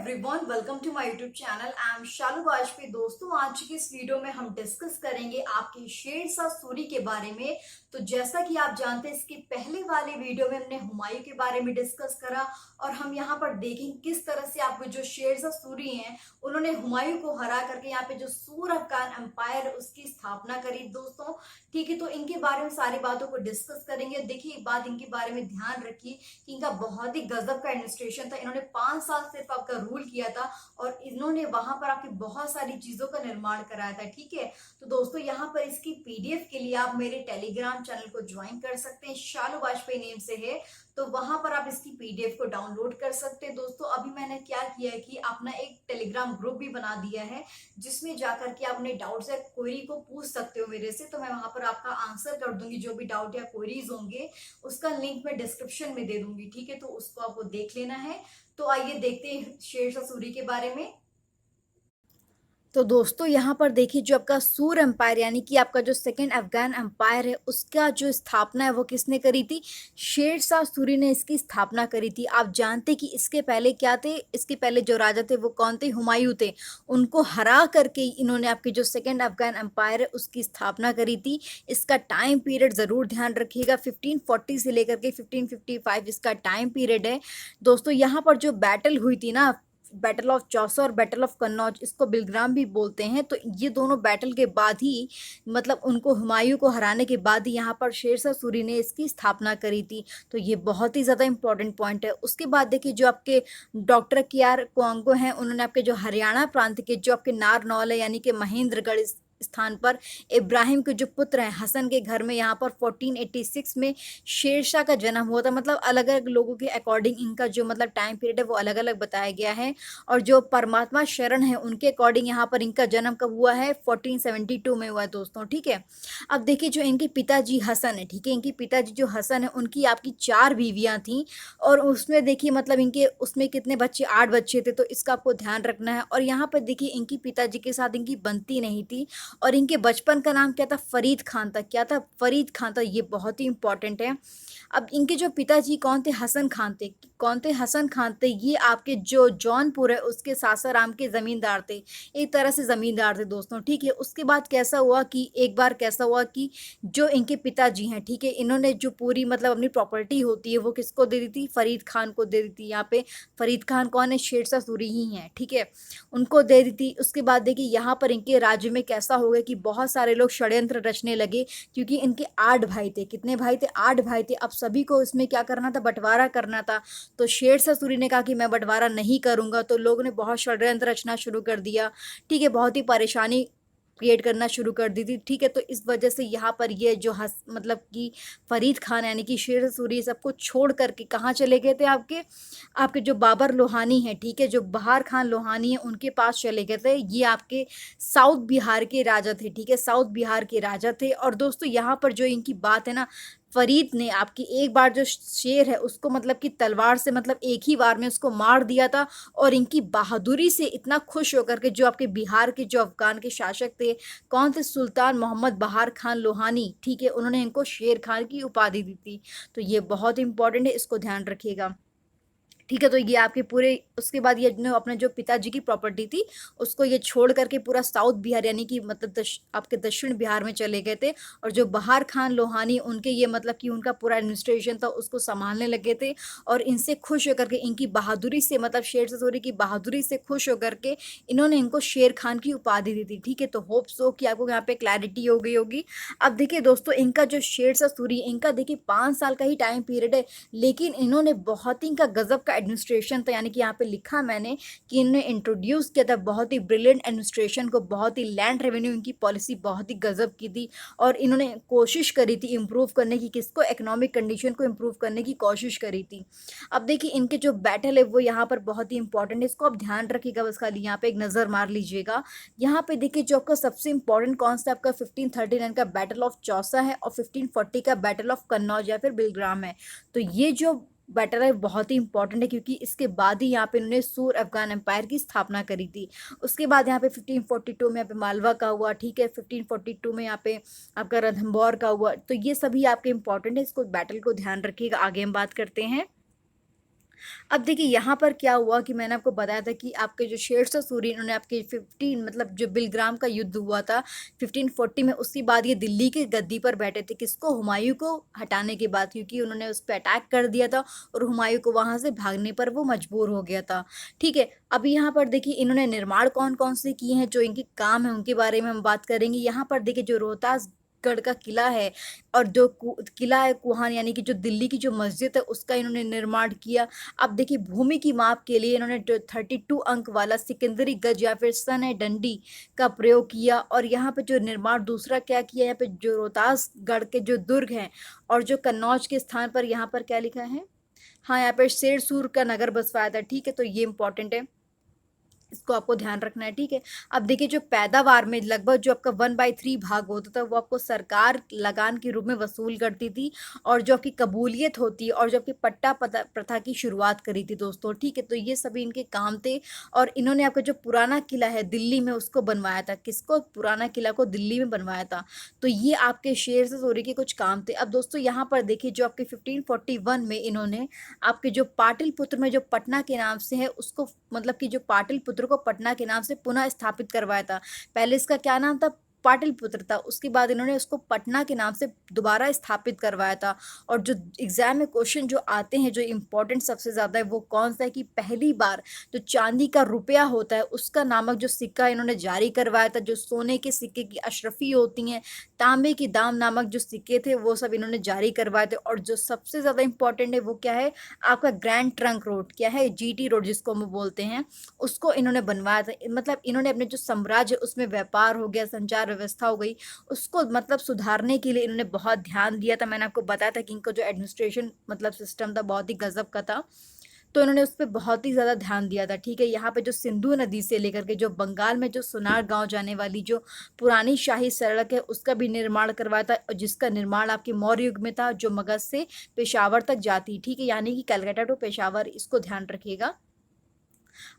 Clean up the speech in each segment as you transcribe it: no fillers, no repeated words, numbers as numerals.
Everyone, welcome to my YouTube channel. I am Shalu Vajpayee. दोस्तों, आज की इस वीडियो में हम डिस्कस करेंगे आपके शेरशाह सूरी के बारे में। तो जैसा कि आप जानते हैं, इसके पहले वाले वीडियो में हमने हुमायूं के बारे में डिस्कस करा और हम यहाँ पर देखेंगे किस तरह से आपको जो शेरशाह सूरी हैं उन्होंने हुमायूं को हरा करके यहाँ पे जो सूर अफगान एम्पायर उसकी स्थापना करी। दोस्तों, ठीक है, तो इनके बारे में सारी बातों को डिस्कस करेंगे। देखिए, एक बात इनके बारे में ध्यान रखिए कि इनका बहुत ही गजब का एडमिनिस्ट्रेशन था। इन्होंने 5 साल सिर्फ आपका रूल किया था और इन्होंने वहां पर आपकी बहुत सारी चीजों का निर्माण कराया था। ठीक है, तो दोस्तों यहाँ पर इसकी पीडीएफ के लिए आप मेरे टेलीग्राम चैनल को ज्वाइन कर सकते हैं। शालू वाजपेयी नेम से है, तो वहां पर आप इसकी पीडीएफ को डाउनलोड कर सकते हैं। दोस्तों, अभी मैंने क्या किया है कि अपना एक टेलीग्राम ग्रुप भी बना दिया है जिसमें जाकर के आप अपने डाउट्स या क्वेरी को पूछ सकते हो मेरे से। तो मैं वहां पर आपका आंसर कर दूंगी, जो भी डाउट या क्वेरीज होंगे उसका लिंक मैं डिस्क्रिप्शन में दे दूंगी। ठीक है, तो उसको आपको देख लेना है। तो आइए देखते हैं शेरशाह सूरी के बारे में। तो दोस्तों, यहाँ पर देखिए, जो आपका सूर एम्पायर यानी कि आपका जो सेकेंड अफगान एम्पायर है उसका जो स्थापना है वो किसने करी थी? शेरशाह सूरी ने इसकी स्थापना करी थी। आप जानते कि इसके पहले क्या थे? इसके पहले जो राजा थे वो कौन थे? हुमायूं थे। उनको हरा करके इन्होंने आपके जो सेकेंड अफगान एम्पायर है उसकी स्थापना करी थी। इसका टाइम पीरियड जरूर ध्यान रखिएगा, 1540 से लेकर के 1555 इसका टाइम पीरियड है। दोस्तों, यहाँ पर जो बैटल हुई थी ना, बैटल ऑफ चौसा और बैटल ऑफ कन्नौज, इसको बिलग्राम भी बोलते हैं, तो ये दोनों बैटल के बाद ही मतलब उनको हुमायूं को हराने के बाद ही यहाँ पर शेरशाह सूरी ने इसकी स्थापना करी थी। तो ये बहुत ही ज़्यादा इंपॉर्टेंट पॉइंट है। उसके बाद देखिए, जो आपके डॉक्टर कियार कोंगो हैं, उन्होंने आपके जो हरियाणा प्रांत के जो आपके नारनौल है यानी कि महेंद्रगढ़ स्थान पर इब्राहिम के जो पुत्र हैं हसन के घर में यहाँ पर 1486 में शेरशाह का जन्म हुआ था। मतलब अलग अलग लोगों के अकॉर्डिंग इनका जो मतलब टाइम पीरियड है वो अलग अलग बताया गया है। और जो परमात्मा शरण है उनके अकॉर्डिंग यहाँ पर इनका जन्म कब हुआ है? 1472 में हुआ है दोस्तों। ठीक है, अब देखिए, जो इनके पिताजी हसन है, ठीक है, इनके पिताजी जो हसन है उनकी आपकी 4 बीवियां थी और उसमें देखिए मतलब इनके उसमें कितने बच्चे? 8 बच्चे थे। तो इसका आपको ध्यान रखना है। और यहाँ पर देखिए, इनकी पिताजी के साथ इनकी बनती नहीं थी और इनके बचपन का नाम क्या था? फरीद खान था। क्या था? फरीद खान था। ये बहुत ही इंपॉर्टेंट है। अब इनके जो पिताजी कौन थे? हसन खान थे। कौन थे? हसन खान थे। ये आपके जो जौनपुर है उसके सासाराम के जमींदार थे, एक तरह से जमींदार थे दोस्तों। ठीक है, उसके बाद कैसा हुआ कि एक बार कैसा हुआ कि जो इनके पिताजी हैं, ठीक है, इन्होंने जो पूरी मतलब अपनी प्रॉपर्टी होती है वो किसको दे दी थी? फरीद खान को दे दी थी। यहाँ पे फरीद खान कौन है? शेरशाह सूरी ही हैं। ठीक है, उनको दे दी थी। उसके बाद देखिए, यहाँ पर इनके राज्य में कैसा हो गया कि बहुत सारे लोग षड्यंत्र रचने लगे, क्योंकि इनके 8 भाई थे। कितने भाई थे? 8 भाई थे। अब सभी को इसमें क्या करना था? बंटवारा करना था। तो शेरशाह सूरी ने कहा कि मैं बंटवारा नहीं करूंगा, तो लोगों ने बहुत षड्यंत्र रचना शुरू कर दिया। ठीक है, बहुत ही परेशानी क्रिएट करना शुरू कर दी थी। ठीक है, तो इस वजह से यहाँ पर ये जो मतलब कि फरीद खान यानी कि शेरशाह सूरी सबको छोड़ करके कहाँ चले गए थे? आपके आपके जो बाबर लोहानी है, ठीक है, जो बहार खान लोहानी है, उनके पास चले गए थे। ये आपके साउथ बिहार के राजा थे। ठीक है, साउथ बिहार के राजा थे। और दोस्तों, यहाँ पर जो इनकी बात है ना, फरीद ने आपकी एक बार जो शेर है उसको मतलब कि तलवार से मतलब एक ही बार में उसको मार दिया था। और इनकी बहादुरी से इतना खुश होकर के जो आपके बिहार के जो अफगान के शासक थे, कौन थे? सुल्तान मोहम्मद बहार खान लोहानी। ठीक है, उन्होंने इनको शेर खान की उपाधि दी थी। तो ये बहुत इंपॉर्टेंट है, इसको ध्यान रखिएगा। ठीक है, तो ये आपके पूरे उसके बाद ये अपने जो पिताजी की प्रॉपर्टी थी उसको ये छोड़ करके पूरा साउथ बिहार यानी कि मतलब आपके दक्षिण बिहार में चले गए थे। और जो बहार खान लोहानी उनके ये मतलब कि उनका पूरा एडमिनिस्ट्रेशन था उसको संभालने लगे थे। और इनसे खुश होकर के, इनकी बहादुरी से मतलब शेरशाह सूरी की बहादुरी से खुश होकर के इन्होंने इनको शेर खान की उपाधि दी थी। ठीक है, तो होप सो कि आपको यहाँ पे क्लैरिटी हो गई होगी। अब देखिए दोस्तों, इनका जो शेरशाह सूरी, इनका देखिए 5 साल का ही टाइम पीरियड है, लेकिन इन्होंने बहुत ही इनका गजब का एडमिनिस्ट्रेशन था। यानी कि यहाँ पे लिखा मैंने कि इन्होंने इंट्रोड्यूस किया था बहुत ही ब्रिलियंट एडमिनिस्ट्रेशन को, बहुत ही लैंड रेवेन्यू इनकी पॉलिसी बहुत ही गजब की थी। और इन्होंने कोशिश करी थी इम्प्रूव करने की, किसको? इकोनॉमिक कंडीशन को इम्प्रूव करने की कोशिश करी थी। अब देखिए, इनके जो बैटल है वो यहाँ पर बहुत ही इंपॉर्टेंट है, इसको आप ध्यान रखिएगा। बस खाली यहाँ पे एक नज़र मार लीजिएगा। यहाँ पे देखिए, जो आपका सबसे इंपॉर्टेंट कौन सा आपका 1539 का बैटल ऑफ चौसा है और 1540 का बैटल ऑफ कन्नौज या फिर बिलग्राम है। तो ये जो बैटल है बहुत ही इंपॉर्टेंट है, क्योंकि इसके बाद ही यहाँ पे इन्होंने सूर अफगान एम्पायर की स्थापना करी थी। उसके बाद यहाँ पे 1542 में यहाँ पे मालवा का हुआ। ठीक है, 1542 में यहाँ पे आपका रणथंभौर का हुआ। तो ये सभी आपके इंपॉर्टेंट है, इसको बैटल को ध्यान रखिएगा। आगे हम बात करते हैं। अब देखिए यहाँ पर क्या हुआ कि मैंने आपको बताया था कि आपके जो शेरशाह सूरी इन्होंने आपके 15 मतलब जो बिलग्राम का युद्ध हुआ था 1540 में, उसके बाद ये दिल्ली की गद्दी पर बैठे थे, किसको, हुमायूं को हटाने के बाद, क्योंकि उन्होंने उस पर अटैक कर दिया था और हुमायूं को वहां से भागने पर वो मजबूर हो गया था। ठीक है, अभी यहाँ पर देखिए इन्होंने निर्माण कौन कौन से किए हैं, जो इनके काम है उनके बारे में हम बात करेंगे। यहाँ पर देखिए जो रोहतास गढ़ का किला है और जो किला है कुहान, यानी कि जो दिल्ली की जो मस्जिद है उसका इन्होंने निर्माण किया। अब देखिए भूमि की माप के लिए इन्होंने जो 32 अंक वाला सिकंदरी गज या फिर सन है डंडी का प्रयोग किया। और यहाँ पे जो निर्माण दूसरा क्या किया, यहाँ पे जो रोहतासगढ़ के जो दुर्ग हैं और जो कन्नौज के स्थान पर यहाँ पर क्या लिखा है, हाँ यहाँ पर शेर सूर का नगर बसवाया था। ठीक है, तो ये इंपॉर्टेंट है, इसको आपको ध्यान रखना है। ठीक है, अब देखिए जो पैदावार में लगभग जो आपका 1/3 भाग होता था वो आपको सरकार लगान के रूप में वसूल करती थी, और जो आपकी कबूलियत होती है और जो आपकी पट्टा प्रथा की शुरुआत करी थी दोस्तों। ठीक है, तो ये सभी इनके काम थे। और इन्होंने आपका जो पुराना किला है दिल्ली में उसको बनवाया था, किसको, पुराना किला को दिल्ली में बनवाया था। तो ये आपके शेर से सूरी के कुछ काम थे। अब दोस्तों यहाँ पर देखिए जो आपके 1541 में इन्होंने आपके जो पाटलिपुत्र में जो पटना के नाम से है उसको, मतलब कि जो पाटलिपुत्र को पटना के नाम से पुनः स्थापित करवाया था। पहले इसका क्या नाम था, पाटलिपुत्र था, उसके बाद इन्होंने उसको पटना के नाम से दोबारा स्थापित करवाया था। और जो एग्जाम में क्वेश्चन जो आते हैं जो इम्पोर्टेंट सबसे ज़्यादा है वो कौन सा है, कि पहली बार जो चांदी का रुपया होता है उसका नामक जो सिक्का इन्होंने जारी करवाया था। जो सोने के सिक्के की अशरफी होती हैं, तांबे की दाम नामक जो सिक्के थे वो सब इन्होंने जारी करवाए थे। और जो सबसे ज़्यादा इंपॉर्टेंट है वो क्या है, आपका ग्रैंड ट्रंक रोड, क्या है, जीटी रोड जिसको हम बोलते हैं, उसको इन्होंने बनवाया था। मतलब इन्होंने अपने जो साम्राज्य उसमें व्यापार हो गया, संचार व्यवस्था हो गई, उसको मतलब सुधारने के लिए इन्होंने बहुत ध्यान दिया था। मैंने आपको बताया था कि इनका जो एडमिनिस्ट्रेशन मतलब सिस्टम था बहुत ही गजब का था, तो इन्होंने उस पर बहुत ही ज़्यादा ध्यान दिया था। ठीक है, यहाँ पे जो सिंधु नदी से लेकर के जो बंगाल में जो सोनार गांव जाने वाली जो पुरानी शाही सड़क है उसका भी निर्माण करवाया था, और जिसका निर्माण आपके मौर्य युग में था, जो मगध से पेशावर तक जाती। ठीक है, यानी कि कलकत्ता टू पेशावर, इसको ध्यान रखिएगा।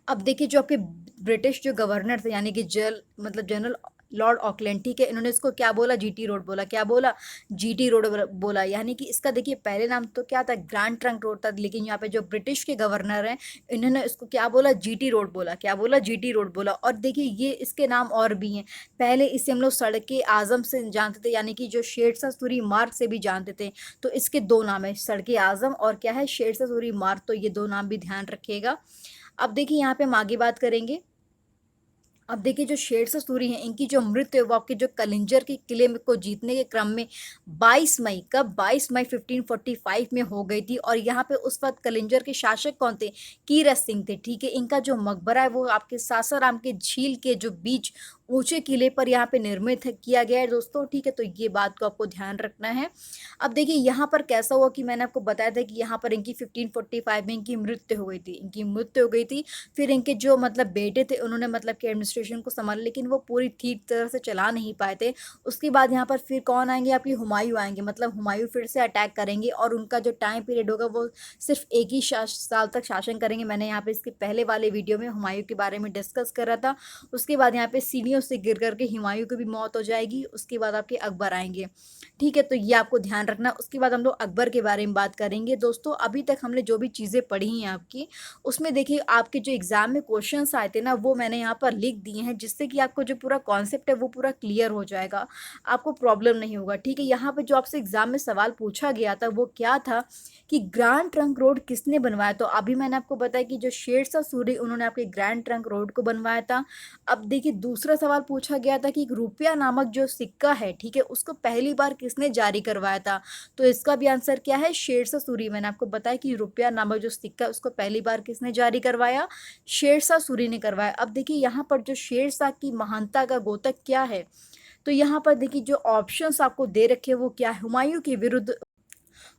अब देखिए जो आपके ब्रिटिश जो गवर्नर थे, यानी कि जनरल लॉर्ड ऑकलैंड, ठीक है, इन्होंने इसको क्या बोला, जीटी रोड बोला, क्या बोला, जीटी रोड बोला। यानी कि इसका देखिए पहले नाम तो क्या था, ग्रैंड ट्रंक रोड था, लेकिन यहाँ पे जो ब्रिटिश के गवर्नर हैं इन्होंने इसको क्या बोला, जीटी रोड बोला, क्या बोला, जीटी रोड बोला। और देखिए ये इसके नाम और भी हैं, पहले इसे हम लोग सड़के आजम से जानते थे, यानी कि जो शेरशाह सूरी मार्ग से भी जानते थे। तो इसके दो नाम है, सड़के आजम और क्या है, शेरशाह सूरी मार्ग, तो ये दो नाम भी ध्यान रखिएगा। अब देखिए यहाँ पे हम आगे बात करेंगे। अब देखिए जो शेरशाह सूरी हैं इनकी जो मृत्यु है वो आपके जो कलिंजर के किले को जीतने के क्रम में 22 मई, कब, 22 मई 1545 में हो गई थी। और यहाँ पे उस वक्त कलिंजर के शासक कौन थे, कीरत सिंह थे। ठीक है, इनका जो मकबरा है वो आपके सासाराम के झील के जो बीच ऊंचे किले पर यहाँ पे निर्मित किया गया है दोस्तों। ठीक है, तो ये बात को आपको ध्यान रखना है। अब देखिए यहाँ पर कैसा हुआ कि मैंने आपको बताया था कि यहाँ पर इनकी 1545 में इनकी मृत्यु हो गई थी, इनकी मृत्यु हो गई थी। फिर इनके जो मतलब बेटे थे उन्होंने मतलब कि एडमिनिस्ट्रेशन को संभाला, लेकिन वो पूरी ठीक तरह से चला नहीं पाए थे। उसके बाद यहाँ पर फिर कौन आएंगे, आपकी हुमायूं आएंगे, मतलब हुमायूं फिर से अटैक करेंगे और उनका जो टाइम पीरियड होगा वो सिर्फ एक ही साल तक शासन करेंगे। मैंने यहाँ पे इसके पहले वाले वीडियो में हुमायूं के बारे में डिस्कस कर रहा था। उसके बाद यहाँ पे सीढ़ियों से गिर करके हुमायूं की भी मौत हो जाएगी, उसके बाद आपके अकबर आएंगे। ठीक है, तो ये आपको ध्यान रखना। उसके बाद हम लोग अकबर के बारे में बात करेंगे दोस्तों। अभी तक हमने जो भी चीज़ें पढ़ी हैं आपकी, उसमें देखिए आपके जो एग्जाम में क्वेश्चंस आए थे ना वो मैंने यहाँ पर लिख दिए हैं, जिससे कि आपको जो पूरा कॉन्सेप्ट है वो पूरा क्लियर हो जाएगा, आपको प्रॉब्लम नहीं होगा। ठीक है, यहाँ पे जो आपसे एग्जाम में सवाल पूछा गया था वो क्या था कि ग्रैंड ट्रंक रोड किसने बनवाया। तो अभी मैंने आपको बताया कि जो शेरशाह सूरी उन्होंने आपके ग्रैंड ट्रंक रोड को बनवाया था। अब देखिए दूसरा सवाल पूछा गया था कि एक रुपया नामक जो सिक्का है, ठीक है, उसको पहली बार किसने जारी करवाया था। तो इसका भी आंसर क्या है, शेरशाह सूरी। मैंने आपको बताया कि रुपया नामक जो सिक्का उसको पहली बार किसने जारी करवाया, शेरशाह सूरी ने करवाया। अब देखिए यहाँ पर जो शेरशाह की महानता का द्योतक क्या है, तो यहाँ पर देखिए जो ऑप्शंस आपको दे रखे वो क्या है, हुमायूं के विरुद्ध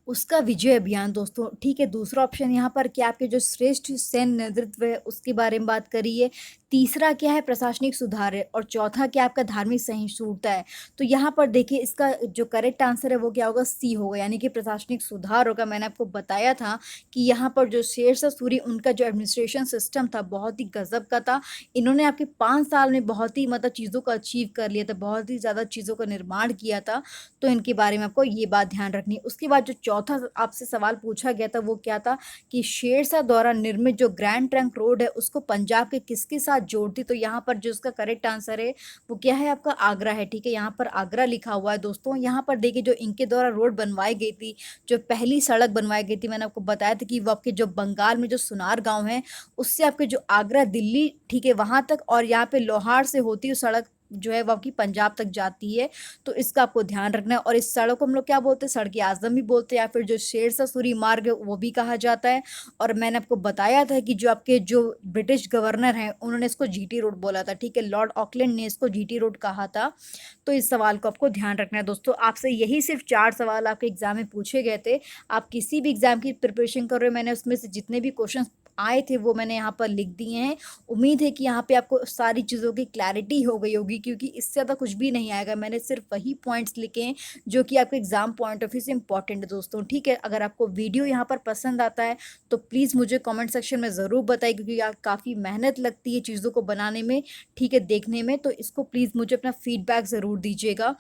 उसका विजय अभियान दोस्तों। ठीक है, दूसरा ऑप्शन यहाँ पर क्या, आपके जो श्रेष्ठ सैन्य नेतृत्व है उसके बारे में बात करिए, तीसरा क्या है प्रशासनिक सुधार है और चौथा क्या आपका धार्मिक सहिष्णुता है। तो यहाँ पर देखिए इसका जो करेक्ट आंसर है वो क्या होगा, सी होगा, यानी कि प्रशासनिक सुधार होगा। मैंने आपको बताया था कि यहाँ पर जो शेरशाह सूरी उनका जो एडमिनिस्ट्रेशन सिस्टम था बहुत ही गजब का था। इन्होंने आपके 5 साल में बहुत ही मतलब चीज़ों को अचीव कर लिया था, बहुत ही ज़्यादा चीज़ों का निर्माण किया था। तो इनके बारे में आपको ये बात ध्यान रखनी है। उसके बाद जो चौथा आपसे सवाल पूछा गया था वो क्या था कि शेरशाह द्वारा निर्मित जो ग्रैंड ट्रंक रोड है उसको पंजाब के किसके साथ जोड़ती। तो यहाँ पर जो उसका करेक्ट आंसर है वो क्या है आपका आगरा है। ठीक है, यहाँ पर आगरा लिखा हुआ है दोस्तों। यहाँ पर देखिए जो इनके द्वारा रोड बनवाई गई थी, जो पहली सड़क बनवाई गई थी, मैंने आपको बताया था कि वो आपके जो बंगाल में जो सुनार गांव है उससे आपके जो आगरा दिल्ली ठीक है वहां तक, और यहाँ पे लोहार से होती हुई सड़क जो है वो आपकी पंजाब तक जाती है। तो इसका आपको ध्यान रखना है। और इस सड़क को हम लोग क्या बोलते हैं, सड़क आजम भी बोलते हैं, या फिर जो शेरशाह सूरी मार्ग है वो भी कहा जाता है। और मैंने आपको बताया था कि जो आपके जो ब्रिटिश गवर्नर हैं उन्होंने इसको जीटी रोड बोला था। ठीक है, लॉर्ड ऑकलैंड ने इसको जीटी रोड कहा था। तो इस सवाल को आपको ध्यान रखना है दोस्तों। आपसे यही सिर्फ 4 सवाल आपके एग्जाम में पूछे गए थे। आप किसी भी एग्जाम की प्रिपरेशन कर रहे हो, मैंने उसमें से जितने भी क्वेश्चन आए थे वो मैंने यहाँ पर लिख दिए हैं। उम्मीद है कि यहाँ पे आपको सारी चीज़ों की क्लैरिटी हो गई होगी, क्योंकि इससे ज़्यादा कुछ भी नहीं आएगा। मैंने सिर्फ वही पॉइंट्स लिखे हैं जो कि आपके एग्जाम पॉइंट ऑफ व्यू से इंपॉर्टेंट है दोस्तों। ठीक है, अगर आपको वीडियो यहाँ पर पसंद आता है तो प्लीज़ मुझे कमेंट सेक्शन में ज़रूर बताइए, क्योंकि यार काफ़ी मेहनत लगती है चीज़ों को बनाने में, ठीक है, देखने में। तो इसको प्लीज़ मुझे अपना फीडबैक ज़रूर दीजिएगा।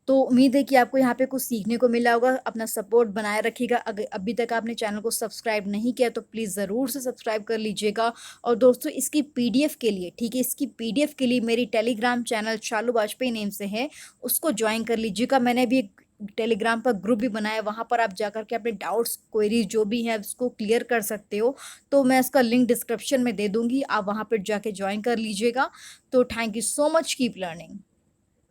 तो उम्मीद है कि आपको यहाँ पे कुछ सीखने को मिला होगा। अपना सपोर्ट बनाए रखिएगा। अगर अभी तक आपने चैनल को सब्सक्राइब नहीं किया तो प्लीज़ ज़रूर से सब्सक्राइब कर लीजिएगा। और दोस्तों इसकी पीडीएफ के लिए, ठीक है, इसकी पीडीएफ के लिए मेरी टेलीग्राम चैनल शालू वाजपेयी नेम से है, उसको ज्वाइन कर लीजिएगा। मैंने अभी एक टेलीग्राम पर ग्रुप भी बनाया, वहाँ पर आप जाकर के अपने डाउट्स क्वेरीज जो भी हैं उसको क्लियर कर सकते हो। तो मैं इसका लिंक डिस्क्रिप्शन में दे दूँगी, आप वहाँ पर जाके ज्वाइन कर लीजिएगा। तो thank you so much, keep learning.